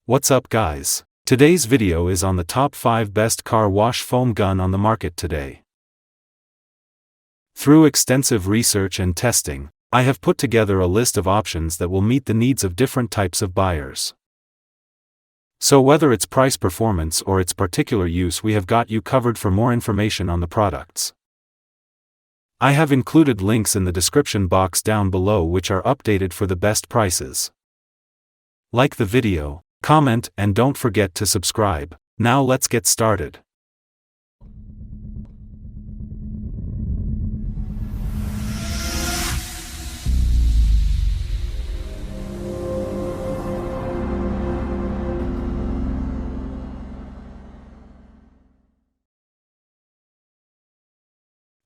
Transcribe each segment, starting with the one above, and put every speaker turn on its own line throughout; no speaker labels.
What's up guys? Today's video is on the top 5 best car wash foam gun on the market today. Through extensive research and testing, I have put together a list of options that will meet the needs of different types of buyers. So whether it's price performance or its particular use, we have got you covered. For more information on the products, I have included links in the description box down below which are updated for the best prices. Like the video, comment, and don't forget to subscribe. Now let's get started.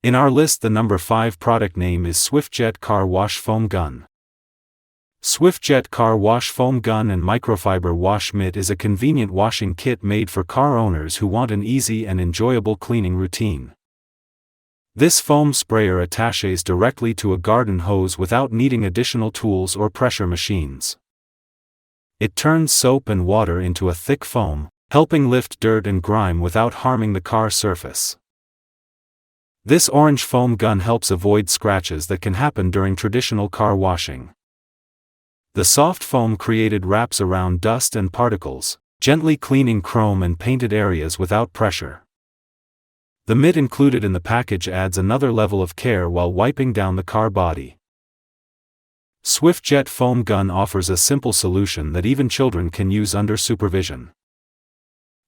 In our list, the number 5 product name is SwiftJet Car Wash Foam Gun. SwiftJet Car Wash Foam Gun and Microfiber Wash Mitt is a convenient washing kit made for car owners who want an easy and enjoyable cleaning routine. This foam sprayer attaches directly to a garden hose without needing additional tools or pressure machines. It turns soap and water into a thick foam, helping lift dirt and grime without harming the car surface. This orange foam gun helps avoid scratches that can happen during traditional car washing. The soft foam created wraps around dust and particles, gently cleaning chrome and painted areas without pressure. The mitt included in the package adds another level of care while wiping down the car body. SwiftJet Foam Gun offers a simple solution that even children can use under supervision.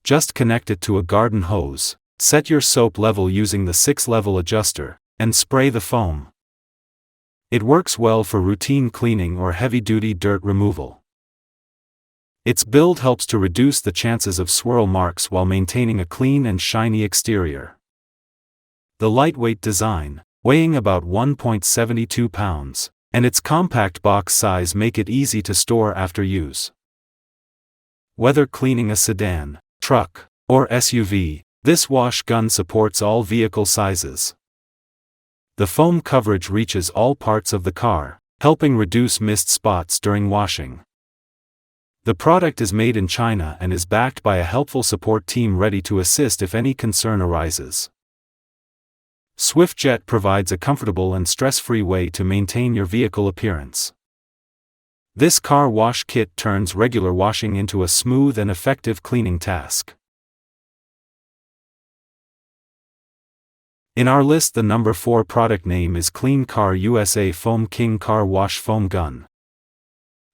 Just connect it to a garden hose, set your soap level using the 6-level adjuster, and spray the foam. It works well for routine cleaning or heavy-duty dirt removal. Its build helps to reduce the chances of swirl marks while maintaining a clean and shiny exterior. The lightweight design, weighing about 1.72 pounds, and its compact box size make it easy to store after use. Whether cleaning a sedan, truck, or SUV, this wash gun supports all vehicle sizes. The foam coverage reaches all parts of the car, helping reduce missed spots during washing. The product is made in China and is backed by a helpful support team ready to assist if any concern arises. SwiftJet provides a comfortable and stress-free way to maintain your vehicle appearance. This car wash kit turns regular washing into a smooth and effective cleaning task. In our list, the number 4 product name is Clean Car USA Foam King Car Wash Foam Gun.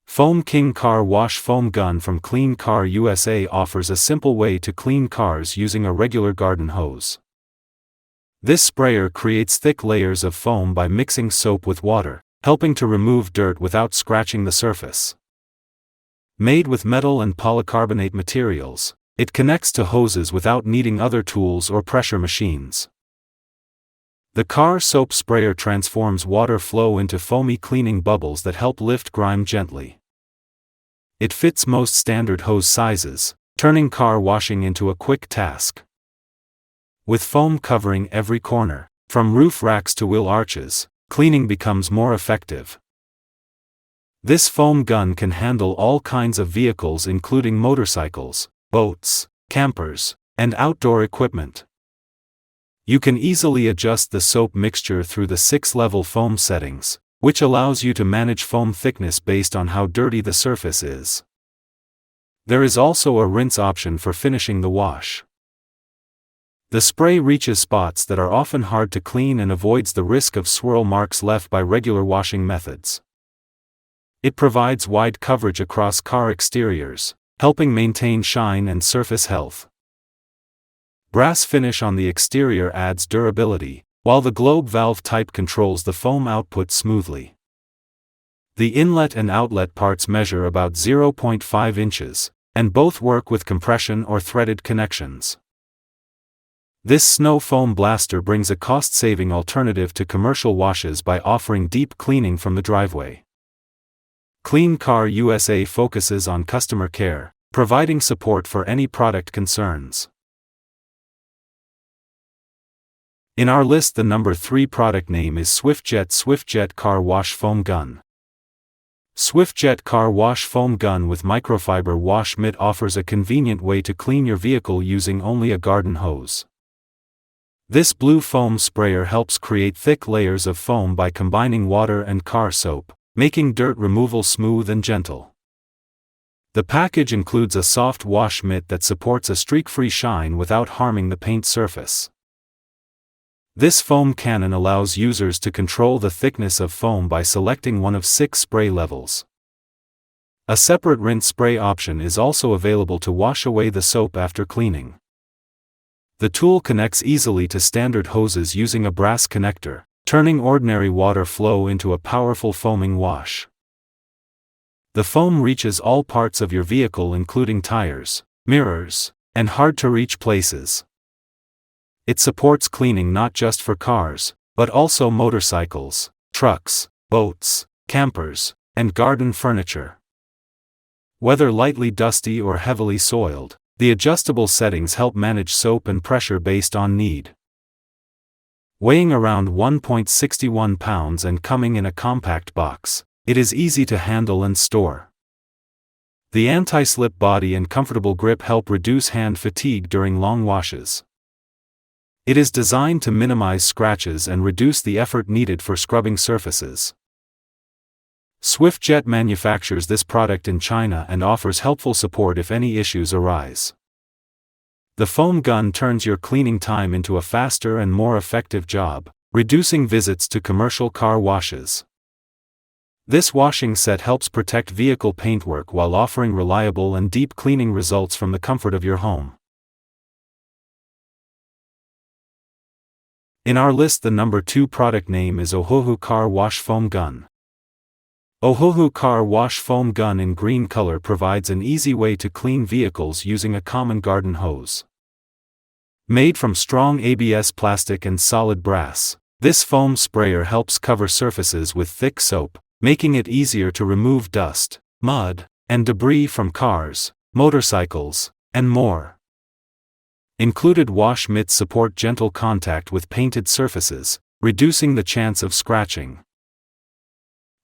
Foam King Car Wash Foam Gun from Clean Car USA offers a simple way to clean cars using a regular garden hose. This sprayer creates thick layers of foam by mixing soap with water, helping to remove dirt without scratching the surface. Made with metal and polycarbonate materials, it connects to hoses without needing other tools or pressure machines. The car soap sprayer transforms water flow into foamy cleaning bubbles that help lift grime gently. It fits most standard hose sizes, turning car washing into a quick task. With foam covering every corner, from roof racks to wheel arches, cleaning becomes more effective. This foam gun can handle all kinds of vehicles including motorcycles, boats, campers, and outdoor equipment. You can easily adjust the soap mixture through the 6-level foam settings, which allows you to manage foam thickness based on how dirty the surface is. There is also a rinse option for finishing the wash. The spray reaches spots that are often hard to clean and avoids the risk of swirl marks left by regular washing methods. It provides wide coverage across car exteriors, helping maintain shine and surface health. Brass finish on the exterior adds durability, while the globe valve type controls the foam output smoothly. The inlet and outlet parts measure about 0.5 inches, and both work with compression or threaded connections. This snow foam blaster brings a cost-saving alternative to commercial washes by offering deep cleaning from the driveway. Clean Car USA focuses on customer care, providing support for any product concerns. In our list, the number 3 product name is SwiftJet Car Wash Foam Gun. SwiftJet Car Wash Foam Gun with Microfiber Wash Mitt offers a convenient way to clean your vehicle using only a garden hose. This blue foam sprayer helps create thick layers of foam by combining water and car soap, making dirt removal smooth and gentle. The package includes a soft wash mitt that supports a streak-free shine without harming the paint surface. This foam cannon allows users to control the thickness of foam by selecting one of 6 spray levels. A separate rinse spray option is also available to wash away the soap after cleaning. The tool connects easily to standard hoses using a brass connector, turning ordinary water flow into a powerful foaming wash. The foam reaches all parts of your vehicle including tires, mirrors, and hard-to-reach places. It supports cleaning not just for cars, but also motorcycles, trucks, boats, campers, and garden furniture. Whether lightly dusty or heavily soiled, the adjustable settings help manage soap and pressure based on need. Weighing around 1.61 pounds and coming in a compact box, it is easy to handle and store. The anti-slip body and comfortable grip help reduce hand fatigue during long washes. It is designed to minimize scratches and reduce the effort needed for scrubbing surfaces. SwiftJet manufactures this product in China and offers helpful support if any issues arise. The foam gun turns your cleaning time into a faster and more effective job, reducing visits to commercial car washes. This washing set helps protect vehicle paintwork while offering reliable and deep cleaning results from the comfort of your home. In our list, the number 2 product name is Ohuhu Car Wash Foam Gun. Ohuhu Car Wash Foam Gun in green color provides an easy way to clean vehicles using a common garden hose. Made from strong ABS plastic and solid brass, this foam sprayer helps cover surfaces with thick soap, making it easier to remove dust, mud, and debris from cars, motorcycles, and more. Included wash mitts support gentle contact with painted surfaces, reducing the chance of scratching.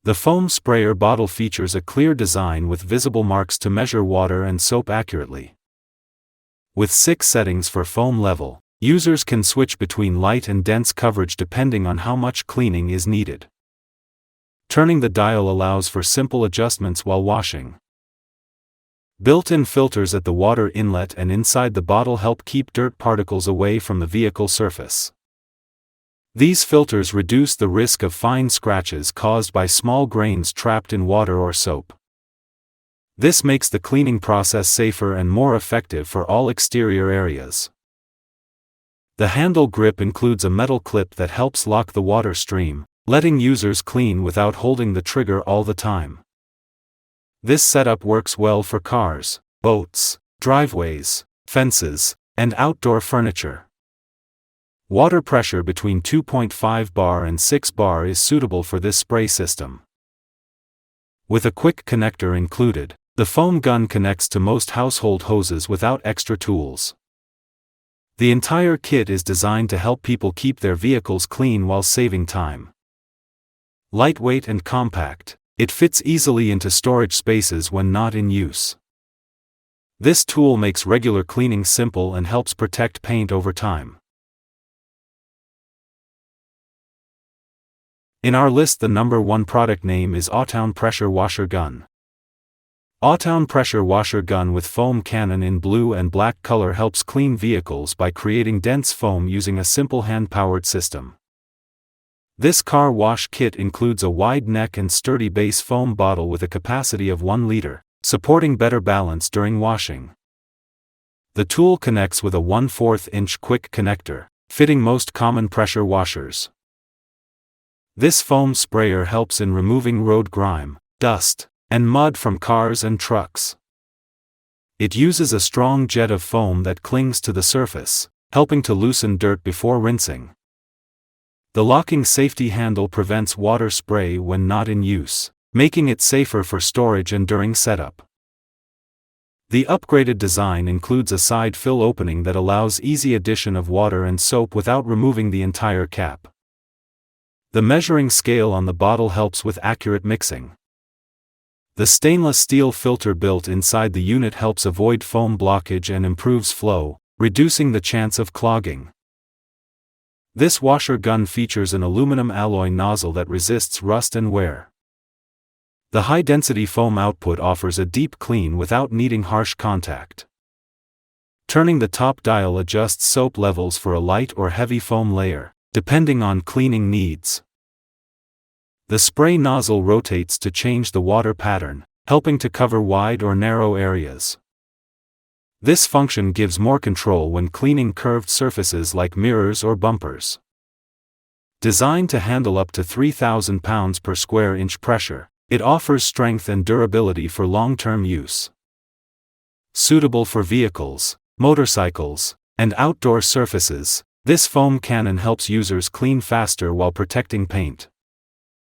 The foam sprayer bottle features a clear design with visible marks to measure water and soap accurately. With 6 settings for foam level, users can switch between light and dense coverage depending on how much cleaning is needed. Turning the dial allows for simple adjustments while washing. Built-in filters at the water inlet and inside the bottle help keep dirt particles away from the vehicle surface. These filters reduce the risk of fine scratches caused by small grains trapped in water or soap. This makes the cleaning process safer and more effective for all exterior areas. The handle grip includes a metal clip that helps lock the water stream, letting users clean without holding the trigger all the time. This setup works well for cars, boats, driveways, fences, and outdoor furniture. Water pressure between 2.5 bar and 6 bar is suitable for this spray system. With a quick connector included, the foam gun connects to most household hoses without extra tools. The entire kit is designed to help people keep their vehicles clean while saving time. Lightweight and compact, it fits easily into storage spaces when not in use. This tool makes regular cleaning simple and helps protect paint over time. In our list, the number 1 product name is Autown Pressure Washer Gun. Autown Pressure Washer Gun with foam cannon in blue and black color helps clean vehicles by creating dense foam using a simple hand-powered system. This car wash kit includes a wide neck and sturdy base foam bottle with a capacity of 1 liter, supporting better balance during washing. The tool connects with a 1/4 inch quick connector, fitting most common pressure washers. This foam sprayer helps in removing road grime, dust, and mud from cars and trucks. It uses a strong jet of foam that clings to the surface, helping to loosen dirt before rinsing. The locking safety handle prevents water spray when not in use, making it safer for storage and during setup. The upgraded design includes a side fill opening that allows easy addition of water and soap without removing the entire cap. The measuring scale on the bottle helps with accurate mixing. The stainless steel filter built inside the unit helps avoid foam blockage and improves flow, reducing the chance of clogging. This washer gun features an aluminum alloy nozzle that resists rust and wear. The high-density foam output offers a deep clean without needing harsh contact. Turning the top dial adjusts soap levels for a light or heavy foam layer, depending on cleaning needs. The spray nozzle rotates to change the water pattern, helping to cover wide or narrow areas. This function gives more control when cleaning curved surfaces like mirrors or bumpers. Designed to handle up to 3,000 pounds per square inch pressure, it offers strength and durability for long-term use. Suitable for vehicles, motorcycles, and outdoor surfaces, this foam cannon helps users clean faster while protecting paint.